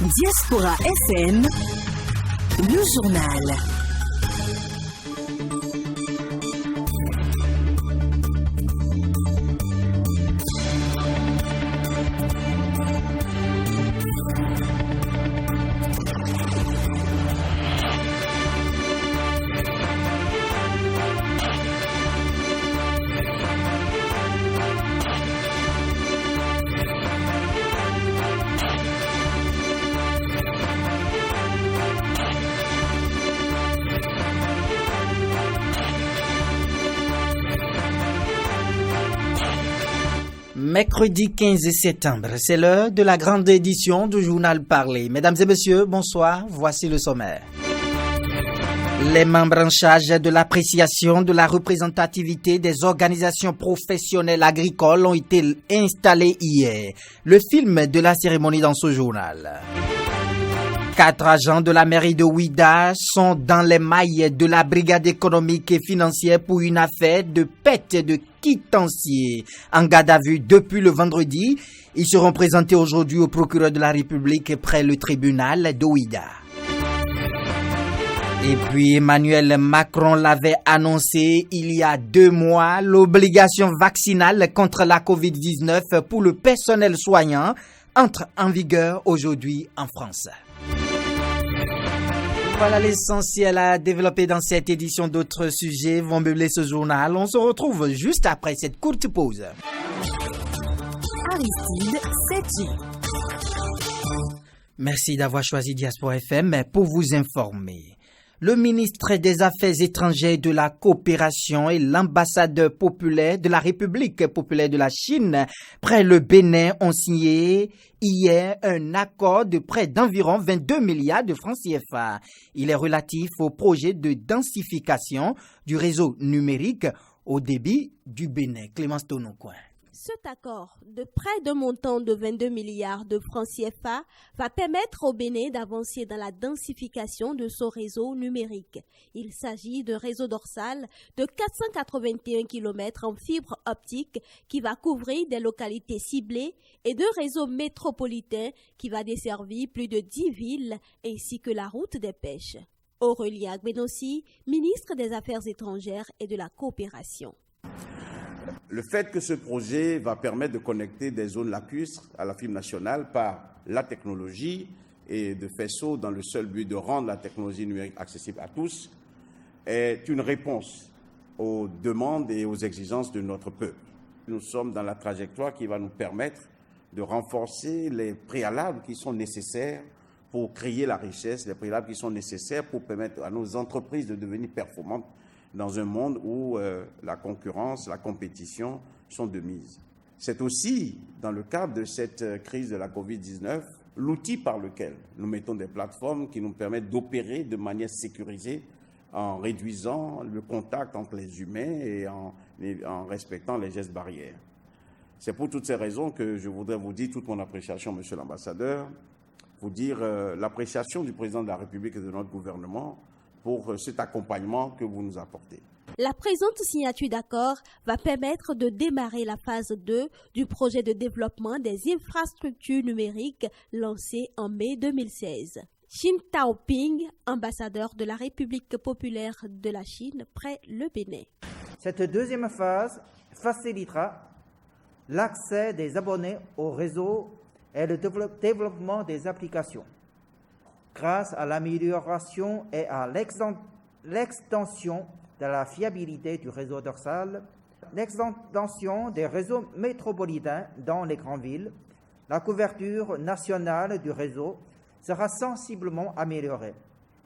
Diaspora FM, le journal. Mercredi 15 septembre, c'est l'heure de la grande édition du journal Parler. Mesdames et messieurs, bonsoir, voici le sommaire. Les membres en charge de l'appréciation de la représentativité des organisations professionnelles agricoles ont été installés hier. Le film de la cérémonie dans ce journal. 4 agents de la mairie de Ouidah sont dans les mailles de la brigade économique et financière pour une affaire de perte de quitanciers. En garde à vue depuis le vendredi, ils seront présentés aujourd'hui au procureur de la République près le tribunal de Ouidah. Et puis Emmanuel Macron l'avait annoncé il y a 2 mois, l'obligation vaccinale contre la COVID-19 pour le personnel soignant entre en vigueur aujourd'hui en France. Voilà l'essentiel à développer dans cette édition. D'autres sujets vont meubler ce journal. On se retrouve juste après cette courte pause. Aristide Sethi. Merci d'avoir choisi Diaspora FM pour vous informer. Le ministre des Affaires étrangères et de la Coopération et l'ambassadeur populaire de la République populaire de la Chine près le Bénin ont signé hier un accord de près d'environ 22 milliards de francs CFA. Il est relatif au projet de densification du réseau numérique au débit du Bénin. Clémence Tonocoin. Cet accord de près d'un montant de 22 milliards de francs CFA va permettre au Bénin d'avancer dans la densification de son réseau numérique. Il s'agit d'un réseau dorsal de 481 km en fibre optique qui va couvrir des localités ciblées et d'un réseau métropolitain qui va desservir plus de 10 villes ainsi que la route des pêches. Aurélie Agbenossi, ministre des Affaires étrangères et de la Coopération. Le fait que ce projet va permettre de connecter des zones lacustres à la fibre nationale par la technologie et de faire ça dans le seul but de rendre la technologie numérique accessible à tous est une réponse aux demandes et aux exigences de notre peuple. Nous sommes dans la trajectoire qui va nous permettre de renforcer les préalables qui sont nécessaires pour créer la richesse, les préalables qui sont nécessaires pour permettre à nos entreprises de devenir performantes dans un monde où la concurrence, la compétition sont de mise. C'est aussi, dans le cadre de cette crise de la COVID-19, l'outil par lequel nous mettons des plateformes qui nous permettent d'opérer de manière sécurisée en réduisant le contact entre les humains et en respectant les gestes barrières. C'est pour toutes ces raisons que je voudrais vous dire toute mon appréciation, Monsieur l'ambassadeur, vous dire l'appréciation du président de la République et de notre gouvernement pour cet accompagnement que vous nous apportez. La présente signature d'accord va permettre de démarrer la phase 2 du projet de développement des infrastructures numériques lancé en mai 2016. Xin Taoping, ambassadeur de la République populaire de la Chine près le Bénin. Cette deuxième phase facilitera l'accès des abonnés au réseau et le développement des applications. Grâce à l'amélioration et à l'extension de la fiabilité du réseau dorsal, l'extension des réseaux métropolitains dans les grandes villes, la couverture nationale du réseau sera sensiblement améliorée.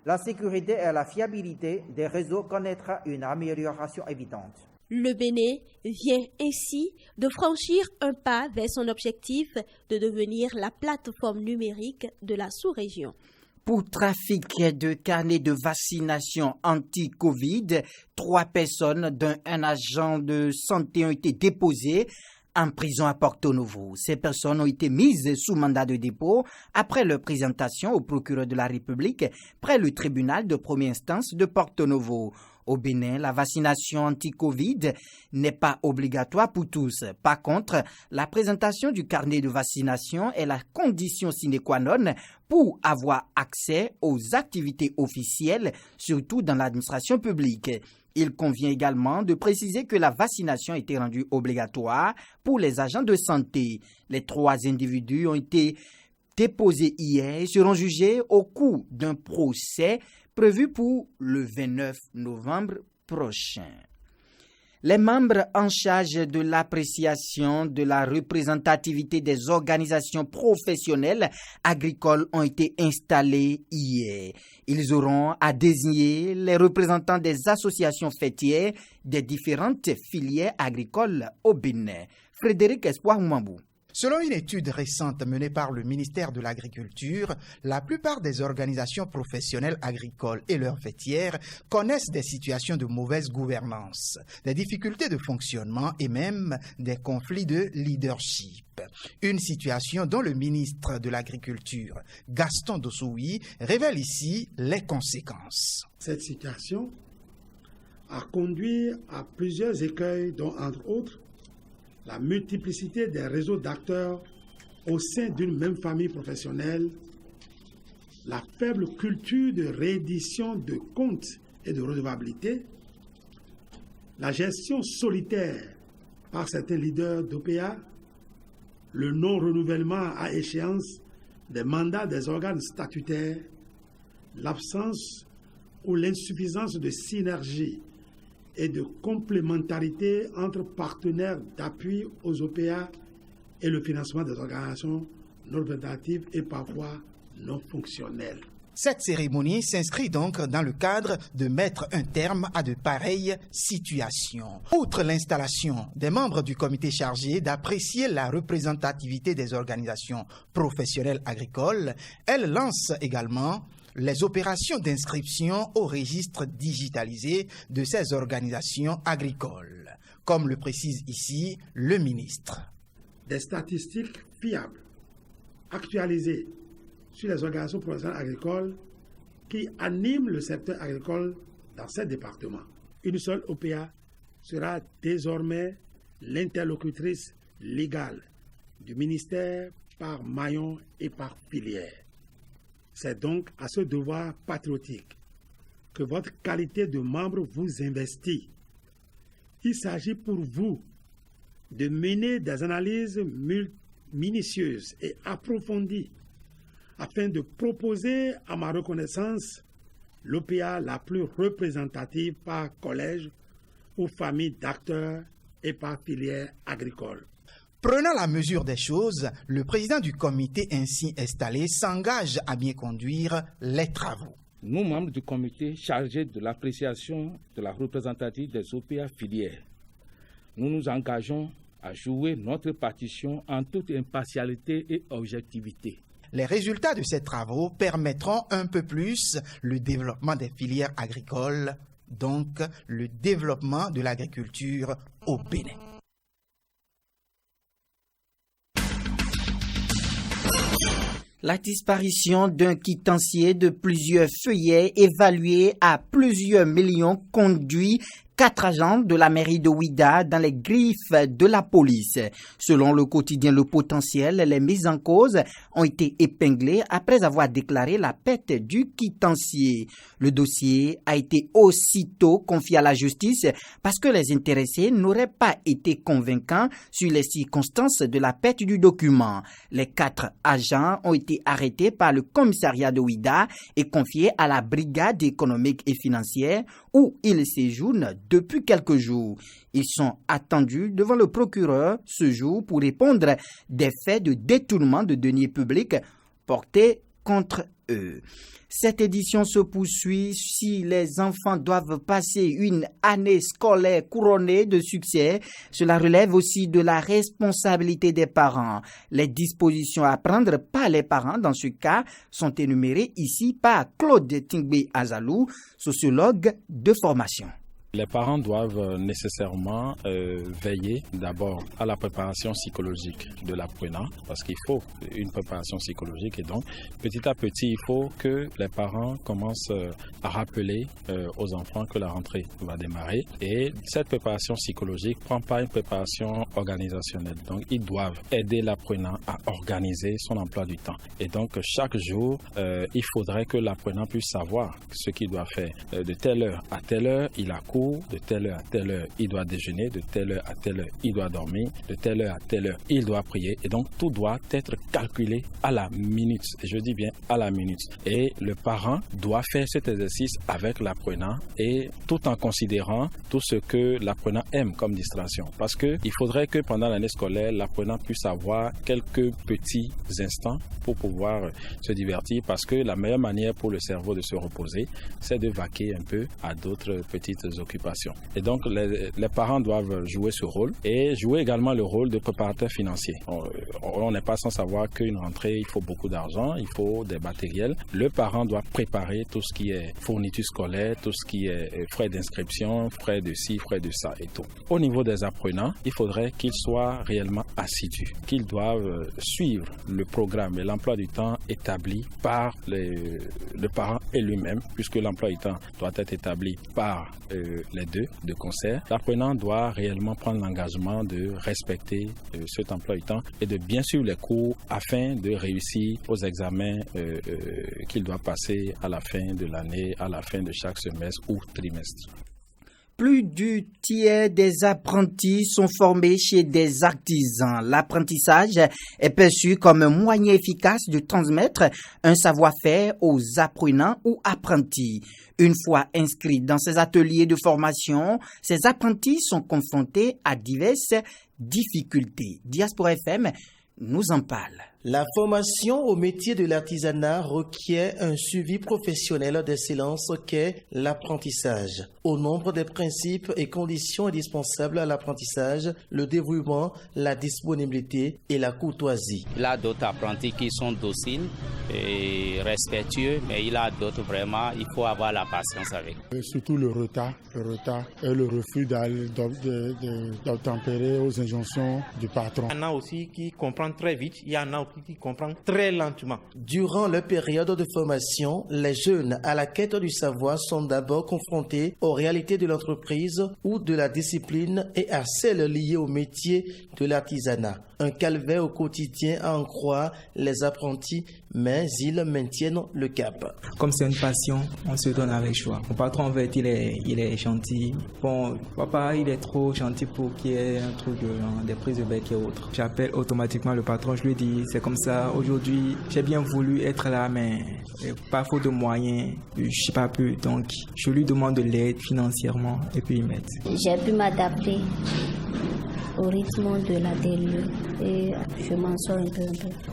La sécurité et la fiabilité des réseaux connaîtra une amélioration évidente. Le Bénin vient ainsi de franchir un pas vers son objectif de devenir la plateforme numérique de la sous-région. Pour trafic de carnet de vaccination anti-Covid, 3 personnes dont un agent de santé ont été déposées en prison à Porto Novo. Ces personnes ont été mises sous mandat de dépôt après leur présentation au procureur de la République près le tribunal de première instance de Porto Novo. Au Bénin, la vaccination anti-Covid n'est pas obligatoire pour tous. Par contre, la présentation du carnet de vaccination est la condition sine qua non pour avoir accès aux activités officielles, surtout dans l'administration publique. Il convient également de préciser que la vaccination a été rendue obligatoire pour les agents de santé. Les 3 individus ont été déposés hier et seront jugés au cours d'un procès prévu pour le 29 novembre prochain. Les membres en charge de l'appréciation de la représentativité des organisations professionnelles agricoles ont été installés hier. Ils auront à désigner les représentants des associations fêtières des différentes filières agricoles au Bénin. Frédéric Espoir Mambou. Selon une étude récente menée par le ministère de l'Agriculture, la plupart des organisations professionnelles agricoles et leurs fêtières connaissent des situations de mauvaise gouvernance, des difficultés de fonctionnement et même des conflits de leadership. Une situation dont le ministre de l'Agriculture, Gaston Dossoui, révèle ici les conséquences. Cette situation a conduit à plusieurs écueils dont, entre autres, la multiplicité des réseaux d'acteurs au sein d'une même famille professionnelle, la faible culture de réédition de comptes et de redevabilité, la gestion solitaire par certains leaders d'OPA, le non-renouvellement à échéance des mandats des organes statutaires, l'absence ou l'insuffisance de synergie et de complémentarité entre partenaires d'appui aux OPA et le financement des organisations non représentatives et parfois non fonctionnelles. Cette cérémonie s'inscrit donc dans le cadre de mettre un terme à de pareilles situations. Outre l'installation des membres du comité chargé d'apprécier la représentativité des organisations professionnelles agricoles, elle lance également les opérations d'inscription au registre digitalisé de ces organisations agricoles, comme le précise ici le ministre. Des statistiques fiables, actualisées sur les organisations professionnelles agricoles qui animent le secteur agricole dans ces départements. Une seule OPA sera désormais l'interlocutrice légale du ministère par maillon et par filière. C'est donc à ce devoir patriotique que votre qualité de membre vous investit. Il s'agit pour vous de mener des analyses minutieuses et approfondies afin de proposer à ma reconnaissance l'OPA la plus représentative par collège ou famille d'acteurs et par filière agricole. Prenant la mesure des choses, le président du comité ainsi installé s'engage à bien conduire les travaux. Nous, membres du comité chargé de l'appréciation de la représentativité des OPA filières, nous nous engageons à jouer notre partition en toute impartialité et objectivité. Les résultats de ces travaux permettront un peu plus le développement des filières agricoles, donc le développement de l'agriculture au Bénin. La disparition d'un quitancier de plusieurs feuillets évalué à plusieurs millions conduit 4 agents de la mairie de Ouidah dans les griffes de la police. Selon le quotidien Le Potentiel, les mises en cause ont été épinglées après avoir déclaré la perte du quitancier. Le dossier a été aussitôt confié à la justice parce que les intéressés n'auraient pas été convaincants sur les circonstances de la perte du document. Les 4 agents ont été arrêtés par le commissariat de Ouidah et confiés à la brigade économique et financière où ils séjournent depuis quelques jours. Ils sont attendus devant le procureur ce jour pour répondre des faits de détournement de deniers publics portés contre eux. Cette édition se poursuit si les enfants doivent passer une année scolaire couronnée de succès. Cela relève aussi de la responsabilité des parents. Les dispositions à prendre par les parents dans ce cas sont énumérées ici par Claude Tingbe Azalou, sociologue de formation. Les parents doivent nécessairement veiller d'abord à la préparation psychologique de l'apprenant, parce qu'il faut une préparation psychologique et donc petit à petit il faut que les parents commencent à rappeler aux enfants que la rentrée va démarrer, et cette préparation psychologique ne prend pas une préparation organisationnelle. Donc ils doivent aider l'apprenant à organiser son emploi du temps, et donc chaque jour il faudrait que l'apprenant puisse savoir ce qu'il doit faire. De telle heure à telle heure il a cours, de telle heure à telle heure il doit déjeuner, de telle heure à telle heure il doit dormir, de telle heure à telle heure il doit prier, et donc tout doit être calculé à la minute, et je dis bien à la minute, et le parent doit faire cet exercice avec l'apprenant, et tout en considérant tout ce que l'apprenant aime comme distraction, parce que il faudrait que pendant l'année scolaire l'apprenant puisse avoir quelques petits instants pour pouvoir se divertir, parce que la meilleure manière pour le cerveau de se reposer, c'est de vaquer un peu à d'autres petites occupations. Et donc les parents doivent jouer ce rôle, et jouer également le rôle de préparateur financier. On n'est pas sans savoir qu'une rentrée, il faut beaucoup d'argent, il faut des matériels. Le parent doit préparer tout ce qui est fourniture scolaire, tout ce qui est frais d'inscription, frais de ci, frais de ça et tout. Au niveau des apprenants, il faudrait qu'ils soient réellement assidus, qu'ils doivent suivre le programme et l'emploi du temps établi par le parent et lui-même, puisque l'emploi du temps doit être établi par les deux de concert. L'apprenant doit réellement prendre l'engagement de respecter cet emploi du temps et de bien suivre les cours afin de réussir aux examens qu'il doit passer à la fin de l'année, à la fin de chaque semestre ou trimestre. Plus du tiers des apprentis sont formés chez des artisans. L'apprentissage est perçu comme un moyen efficace de transmettre un savoir-faire aux apprenants ou apprentis. Une fois inscrits dans ces ateliers de formation, ces apprentis sont confrontés à diverses difficultés. Diaspora FM nous en parle. La formation au métier de l'artisanat requiert un suivi professionnel d'excellence qu'est l'apprentissage. Au nombre des principes et conditions indispensables à l'apprentissage, le dévouement, la disponibilité et la courtoisie. Il y a d'autres apprentis qui sont dociles et respectueux, mais il y a d'autres vraiment, il faut avoir la patience avec. Surtout le retard et le refus d'obtempérer aux injonctions du patron. Il y en a aussi qui comprennent très vite, il y en a aussi qui comprennent très lentement. Durant leur période de formation, les jeunes à la quête du savoir sont d'abord confrontés aux réalités de l'entreprise ou de la discipline et à celles liées au métier de l'artisanat. Un calvaire au quotidien à en croire les apprentis, mais ils maintiennent le cap. Comme c'est une passion, on se donne avec joie. Mon patron, en fait, il est gentil. Bon, papa, il est trop gentil pour qu'il y ait un truc des prises de bec et autres. J'appelle automatiquement le patron, je lui dis, c'est comme ça. Aujourd'hui, j'ai bien voulu être là, mais pas faute de moyens, je sais pas plus. Donc, je lui demande de l'aide financièrement et puis il m'aide. J'ai pu m'adapter au rythme de l'atelier et je m'en sors un peu.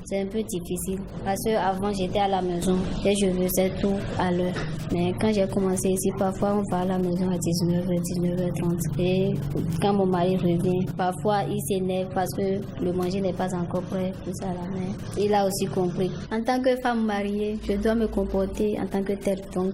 C'est un peu difficile parce qu'avant j'étais à la maison et je faisais tout à l'heure. Mais quand j'ai commencé ici, parfois on va à la maison à 19h, 19h30 et quand mon mari revient, parfois il s'énerve parce que le manger n'est pas encore prêt, tout ça à la main. Il a aussi compris. En tant que femme mariée, je dois me comporter en tant que telle. Donc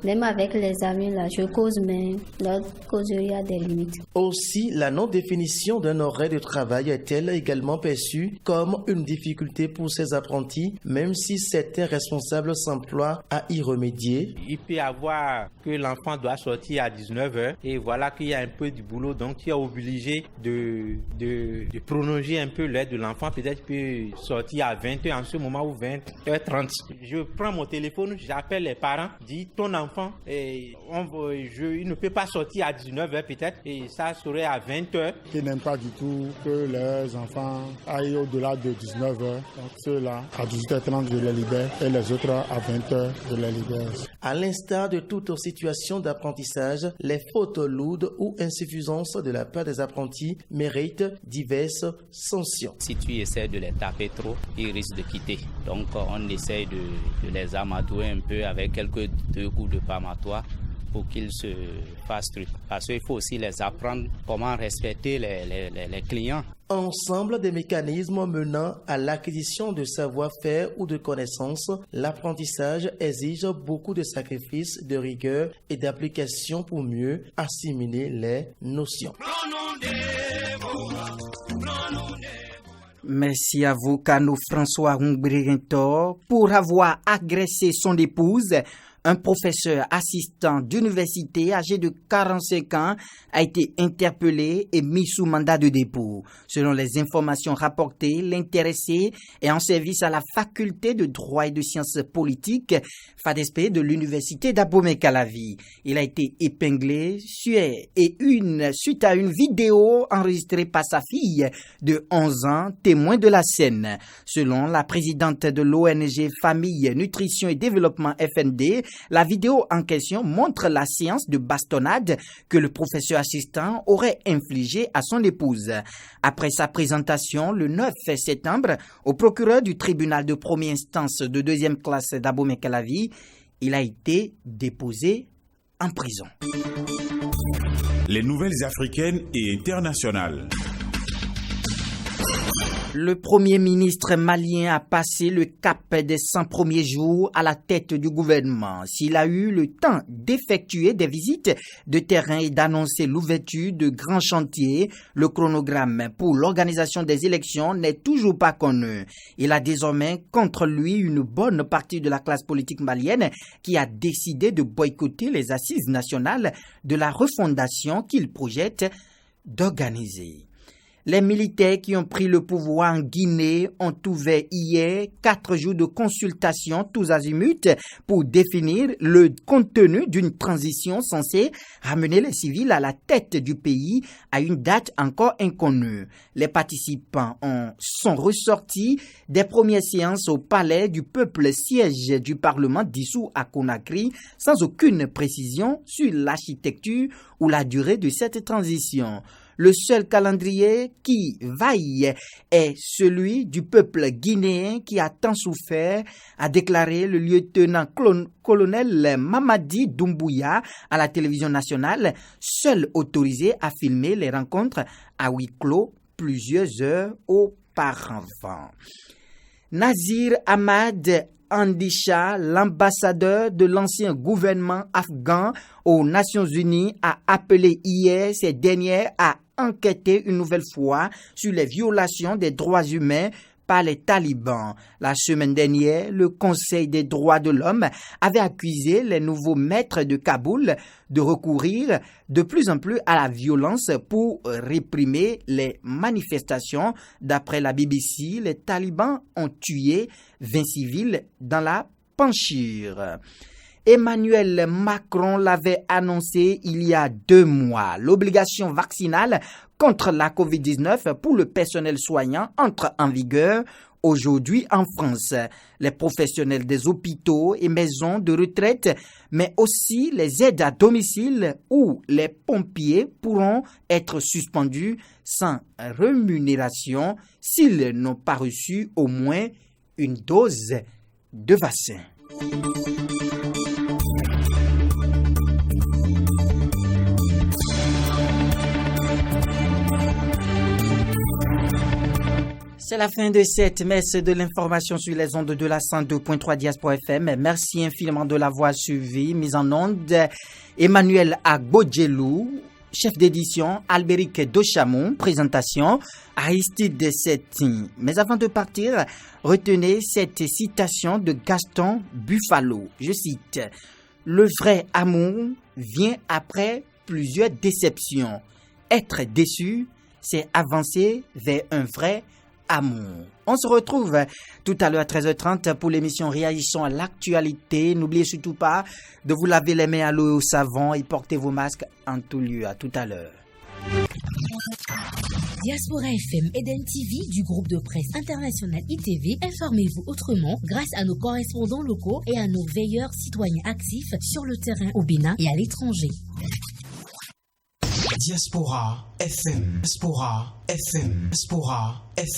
même avec les amis là, je cause, mais notre causerie a des limites. Aussi, la non-définition d'un horaire de travail est-elle également perçue comme une difficulté pour ces apprentis, même si certains responsables s'emploient à y remédier. Il peut y avoir que l'enfant doit sortir à 19h et voilà qu'il y a un peu du boulot, donc tu es obligé de prolonger un peu l'heure de l'enfant. Peut-être qu'il peut sortir à 20h en ce moment ou 20h30. Je prends mon téléphone, j'appelle les parents, dis ton enfant, il ne peut pas sortir à 19h peut-être et ça serait à 20h. Qui n'aiment pas du tout que leurs enfants aillent au-delà de 19h. Donc ceux-là, à 18h30, je les libère et les autres, à 20h, je les libère. À l'instar de toute situation d'apprentissage, les fautes lourdes ou insuffisances de la part des apprentis méritent diverses sanctions. Si tu essaies de les taper trop, ils risquent de quitter. Donc on essaie de les amadouer un peu avec quelques 2 coups de pamatoire pour qu'ils se fassent truc. Parce qu'il faut aussi les apprendre comment respecter les clients. Ensemble des mécanismes menant à l'acquisition de savoir-faire ou de connaissances, l'apprentissage exige beaucoup de sacrifices, de rigueur et d'application pour mieux assimiler les notions. Merci à vous, Kano François Ngbrigento, pour avoir agressé son épouse. Un professeur assistant d'université âgé de 45 ans a été interpellé et mis sous mandat de dépôt. Selon les informations rapportées, l'intéressé est en service à la faculté de droit et de sciences politiques, FADESP de l'université d'Abomey-Calavi. Il a été épinglé suite à une vidéo enregistrée par sa fille de 11 ans, témoin de la scène. Selon la présidente de l'ONG Famille, Nutrition et Développement FND, la vidéo en question montre la séance de bastonnade que le professeur assistant aurait infligée à son épouse. Après sa présentation le 9 septembre au procureur du tribunal de première instance de deuxième classe d'Abomey-Calavi, il a été déposé en prison. Les nouvelles africaines et internationales. Le Premier ministre malien a passé le cap des 100 premiers jours à la tête du gouvernement. S'il a eu le temps d'effectuer des visites de terrain et d'annoncer l'ouverture de grands chantiers, le chronogramme pour l'organisation des élections n'est toujours pas connu. Il a désormais contre lui une bonne partie de la classe politique malienne qui a décidé de boycotter les assises nationales de la refondation qu'il projette d'organiser. Les militaires qui ont pris le pouvoir en Guinée ont ouvert hier 4 jours de consultation tous azimuts pour définir le contenu d'une transition censée ramener les civils à la tête du pays à une date encore inconnue. Les participants sont ressortis des premières séances au palais du peuple, siège du Parlement dissous à Conakry, sans aucune précision sur l'architecture ou la durée de cette transition. Le seul calendrier qui vaille est celui du peuple guinéen qui a tant souffert, a déclaré le lieutenant-colonel Mamadi Doumbouya à la télévision nationale, seul autorisé à filmer les rencontres à huis clos plusieurs heures auparavant. Nazir Ahmad Andisha, l'ambassadeur de l'ancien gouvernement afghan aux Nations Unies, a appelé hier ces dernières à enquêter une nouvelle fois sur les violations des droits humains par les talibans. La semaine dernière, le Conseil des droits de l'homme avait accusé les nouveaux maîtres de Kaboul de recourir de plus en plus à la violence pour réprimer les manifestations. D'après la BBC, les talibans ont tué 20 civils dans la Panchir. Emmanuel Macron l'avait annoncé il y a 2 mois. L'obligation vaccinale contre la COVID-19 pour le personnel soignant entre en vigueur aujourd'hui en France. Les professionnels des hôpitaux et maisons de retraite, mais aussi les aides à domicile ou les pompiers pourront être suspendus sans rémunération s'ils n'ont pas reçu au moins une dose de vaccin. C'est la fin de cette messe de l'information sur les ondes de la 102.3 Diaspora FM. Merci infiniment de l'avoir suivi. Mise en onde, Emmanuel Agbodjelou, chef d'édition, Albéric Dochamon, présentation, Aristide Setin. Mais avant de partir, retenez cette citation de Gaston Buffalo. Je cite, « Le vrai amour vient après plusieurs déceptions. Être déçu, c'est avancer vers un vrai amour. » On se retrouve tout à l'heure à 13h30 pour l'émission Réagissons à l'actualité. N'oubliez surtout pas de vous laver les mains à l'eau et au savon et portez vos masques en tout lieu. À tout à l'heure. Diaspora FM Eden TV du groupe de presse international ITV, informez-vous autrement grâce à nos correspondants locaux et à nos veilleurs citoyens actifs sur le terrain au Bénin et à l'étranger. Diaspora FM, Diaspora FM, Diaspora FM.